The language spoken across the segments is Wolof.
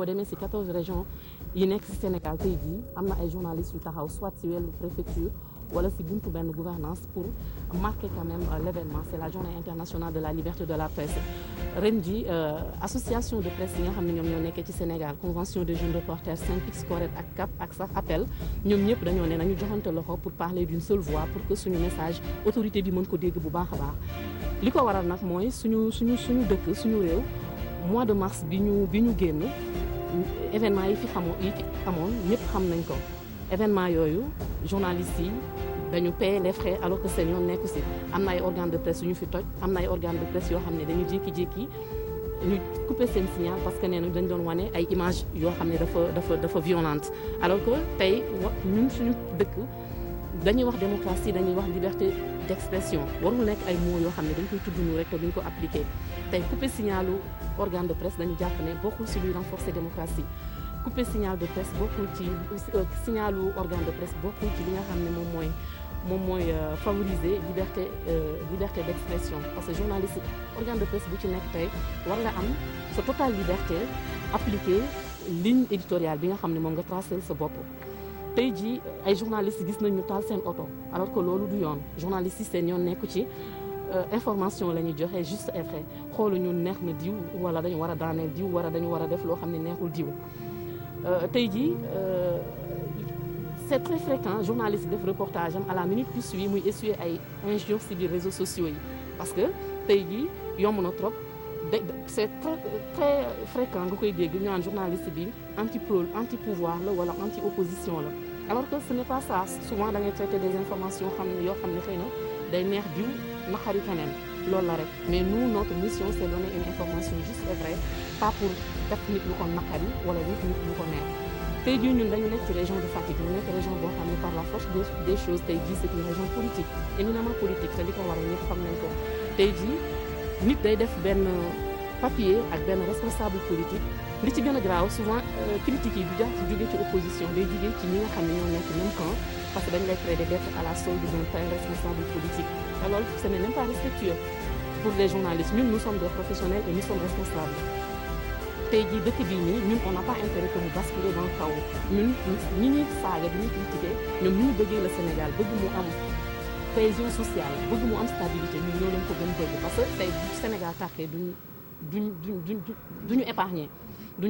boo demee ci 14 régions yi nekk ci Sénégal tey jii am na ay journalistes yu taxaw soit ci wàllu préfecture wala ci buntu benn gouvernance pour marquer quand même l'événement. C'est la journée internationale de la liberté de la presse. ren ji association de presse yi nga xam ne ñoom ñoo nekkee ci Sénégal convention des jeunes reporters SYNPICS CORED ak CAP ak sax appel ñoom ñëpp dañoo ne nañu joxante loxo pour parler d'une seule voix pour que suñu message autorité bi mën ko dégg bu baax a baax. li ko waral nag mooy suñu dëkk suñu réew mois de mars bi ñu génn événement yi fi amoon ñëpp xam nañ ko. événement yooyu journalistes yi dañu payer les frais alors que seen yoon nekku ci am na ay organes de presse yu ñu fi toj am na ay organes de presse yoo xam ne dañu jékki-jékki ñu couper seen signal parce que nee nañ dañ doon wane ay images yoo xam ne dafa violente alors que tey ñun suñu dëkk dañuy wax démocratie dañuy wax liberté d'expression warul nekk ay mots yoo xam ne dañ koy tudd ñu rek te duñ ko appliquer tey couper signalu organe de presse dañu jàpp ne bokkul ci luy renforcer démocratie couper signal de presse bokkul ci signalu organe de presse bokkul ci li nga xam ne moom mooy favoriser liberté d'expression parce que journaliste organe de presse bu ci nekk tey war nga am sa totale liberté appliquer ligne éditoriale bi nga xam ne moom nga tracer sa bopp. tey jii ay journalistes gis nañ ñu taal seen oto alors que loolu du yoon journalistes yi seen yoon nekku ci information la ñuy joxe juste et vrai xooluñu neex na diw wala dañu war a daaneel diw wala dañu war a def loo xam ne neexul diw. tey jii c'est très fréquent journaliste def reportage am à la minute qui suit muy essuyer ay injures ci biir réseaux sociaux yi parce que tey jii yomb na trop c'est très fréquent nga koy dégg ñu naan journaliste bi anti pouvoir la wala anti opposition la alors que ce n'est pas ça souvent da ngay traiter des informations yoo xam ne xëy na day neex diw naqari keneen loolu la rek mais nous notre mission c'est donner une information juste et vraie pas pour def nit lu ko naqari wala nit lu ko neex. tey jii ñun dañu nekk ci région de Fatick ñu nekk région boo xam ne par la force des choses tey jii c'est une région politique éminemment politique te li ko waral ñëpp xam nañ ko tey jii nit day def benn papier ak benn responsable politique li ci gën a graaw souvent critiques yi du jaar ci jóge ci opposition day jóge ci ñi nga xam ne ñoo nekk même camp parce que dañ lay traiter d'être à la solde d'un tel responsable politique te loolu ce n'est même pas respectueux pour les journalistes ñun nous sommes des professionnels et nous sommes responsables. tey jii dëkk bii nii ñun on n'a pas intérêt que mu basculer dans le chaos ñun ñi ñuy saaga bi ñuy critiquer ñoom ñu bëggee le Sénégal bëgg mu am cohésion sociale bëgg mu am stabilité ñun ñoo leen ko gën bëgg parce que tey bu Sénégal tàkkee duñu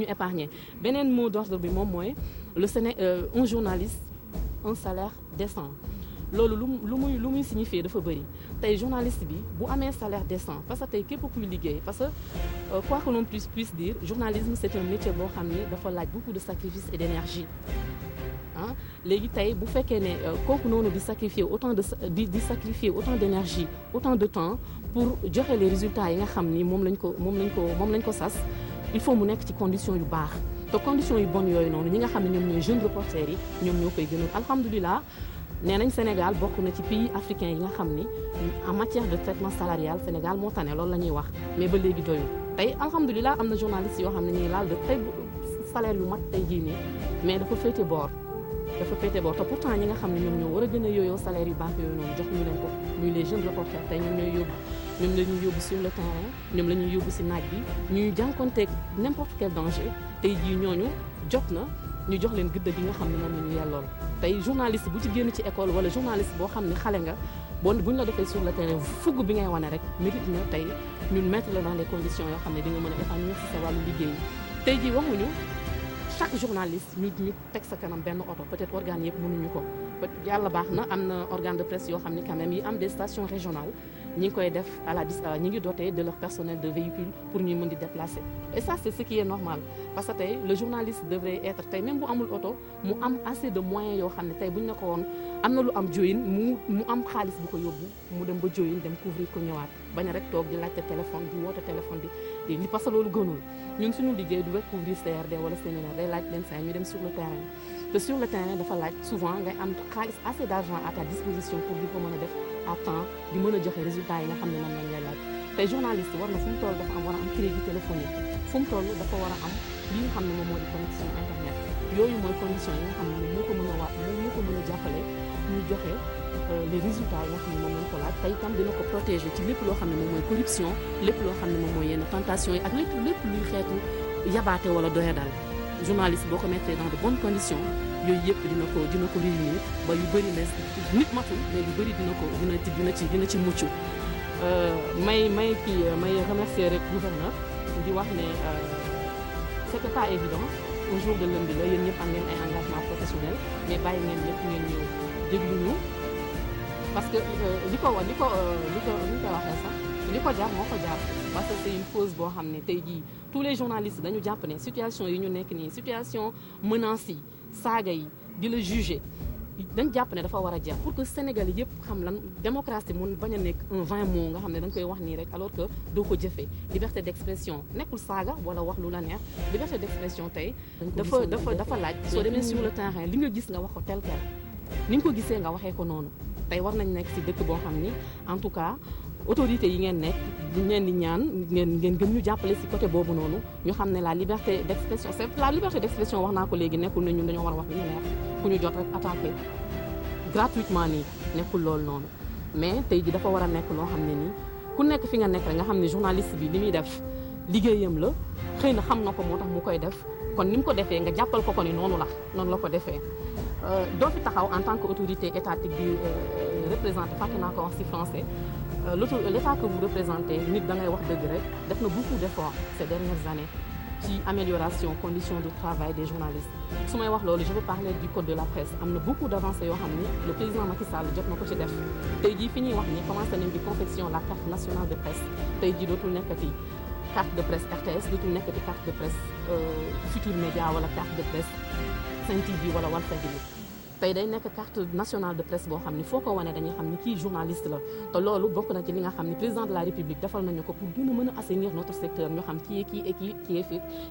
épargner beneen mot d'ordre bi moom mooy un journaliste un salaire décent loolu lu muy signifier dafa bëri tey journaliste bi bu amee salaire décent parce que tey képp kuy liggéey parce que quoi que l'on puisse dire journalisme c'est un métier boo xam ni dafa laaj beaucoup de sacrifice et d'énergie ah léegi tey bu fekkee ne kooku noonu di sacrifier autant d'énergie autant de temps pour joxe les résultats yi nga xam ni moom lañ ko sas il faut mu nekk ci conditions yu baax te conditions yu bonnes yooyu noonu ñi nga xam ne ñoom ñooy jeunes reporters yi ñoom ñoo koy gënal alhamdulilah. nee nañ Sénégal bokk na ci pays africains yi nga xam ni en matière de traitement salarial Sénégal moo tane loolu la ñuy wax mais ba léegi doyul tey alhamdulilah am na journalistes yoo xam ne ñu ngi laal de très salaire yu mat tey jii nii mais dafa féete boor te pourtant ñi nga xam ne ñoom ñoo war a gën a yooyoo salaire yu baax yooyu noonu jox ñu leen ko muy les jeunes reporters tey ñoom la ñuy yóbbu sur le terrain ñoom la ñuy yóbbu si naaj bi ñuy jànkonteeg n'importe quel danger tey jii ñooñu jot na ñu jox leen gëdd bi nga xam ne moom la ñu yellool tey journaliste bu ci génn ci école wala journaliste boo xam ne xale nga buñ la defee sur le terrain fugg bi ngay wane rek mérite na tey ñun mettre la dans les conditions yoo xam ne di nga mën a épanouir ci sa wàllu liggéey tey jii waxuñu chaque journaliste ñu teg sa kanam benn oto peut-être organes yëpp mënuñu ko yàlla baax na am na organe de presse yoo xam ne quand même yi am des stations régionales ñi ngi koy def ñi ngi doté de leur personnel de véhicule pour ñuy mën di déplacer et ça c'est ce qui est normal parce que tey le journaliste devrait être tey même bu amul oto mu am assez de moyens yoo xam ne tey buñ ne ko woon am na lu am joyin mu am xaalis bu ko yóbbu mu dem ba joyin dem couvrir ko ñëwaat bañ a rek toog di laajte téléphone di woote téléphone di li parce que loolu gënul ñun suñu liggéey du rek couvrir CRD wala séminaire day laaj leen saa ñu dem sur le terrain te sur le terrain dafa laaj souvent ngay am xaalis assez d'argent à ta disposition pour di ko mën a def à temps di mën a joxe résultats yi nga xam ne moom lañ lay laaj tey journaliste war na fu mu toll dafa war a am crédit téléphonique fu mu toll dafa war a am li nga xam ne moom moo di connexion internet yooyu mooy conditions yi nga xam ne moo ko mën a jàppale ñu joxe les résultats yi nga xam ne moom lañ ko laaj tey itam dina ko protéger ci lépp loo xam ne moom mooy corruption lépp loo xam ne moom mooy yenn tentation yi ak lépp luy xeetu yabaate wala doyadal journaliste boo ko mettre dans de bonnes conditions yooyu yëpp dina ko réunir ba yu bëri ne nit matul mais yu bëri dina ci mucc. may remercier rek gouverneur di wax ne c'était pas évident au jour de lundi la yéen ñëpp am ngeen ay engagement professionnel mais bàyyi ngeen lépp ngeen ñëw déglu ñu parce que li ko waxee sax li ko jaar moo ko jaar parce que c'est une cause boo xam ne tey jii tous les journalistes dañu jàpp ne situation yi ñu nekk nii situation menaces yi saaga yi di la juger dañ jàpp ne dafa war a jeex pour que Sénégalais yëpp xam lan démocratie mun bañ a nekk un vain mot nga xam ne dañ koy wax nii rek alors que doo ko jëfee liberté d'expression nekkul saaga wala wax lu la neex liberté d'expression tey dafa laaj soo demee sur le terrain li nga gis nga wax ko tel quel ni nga ko gisee nga waxee ko noonu tey war nañ nekk ci dëkk boo xam ni en tout cas autorité yi ngeen nekk ñu leen di ñaan ngeen gën ñu jàppale ci côté boobu noonu ñu xam ne la liberté d'expression c'est la liberté d'expression wax naa ko léegi nekkul ne ñun dañoo war a wax lu ñu neex ku ñu jot rek attaqué gratuitement nii nekkul loolu noonu mais tey ji dafa war a nekk loo xam ne nii ku nekk fi nga nekk rek nga xam ne journaliste bi li muy def liggéeyam la xëy na xam na ko moo tax mu koy def kon ni mu ko defee nga jàppal ko ni noonu la ko defee doo fi taxaw en tant que autorité étatique bi représenté fàtte naa ko wax ci français l'état que vous représentez nit da ngay wax dëgg rek def na beaucoup d'efforts ces dernières années ci amélioration conditions de travail des journalistes su may wax loolu je veux parler du code de la presse am na beaucoup d'avancées yoo xam ni le président Macky Sall jot na ko ci def tey jii fi ñuy wax ni commencé nañ di confection la carte nationale de presse tey jii dootul nekkati carte de presse RTS dootul nekkati carte de presse Futur Média wala carte de presse Sen TV wala Walfadjri tey day nekk carte nationale de presse boo xam ni foo ko wane dañuy xam ni kii journaliste la te loolu bokk na ci li nga xam ni président de la République defal nañu ko pour gën a mën a assainir notre secteur ñu xam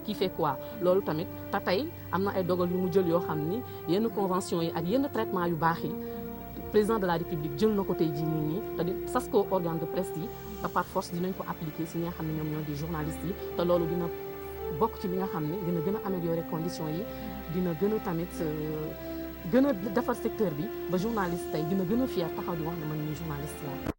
qui fait quoi loolu tamit te tey am na ay dogal yu mu jël yoo xam ni yenn convention yi ak yenn traitement yu baax yi président de la République jël na ko tey jii nii te di sas ko organe de presse yi te par force dinañ ko appliquer si ñi nga xam ne ñoom ñoo di journalistes yi te loolu dina bokk ci li nga xam ne dina gën a améliorer conditions yi dina gën a tamit gën a defar secteur bi ba journaliste tey dina gën a fier taxaw di wax ne man ñuy journaliste la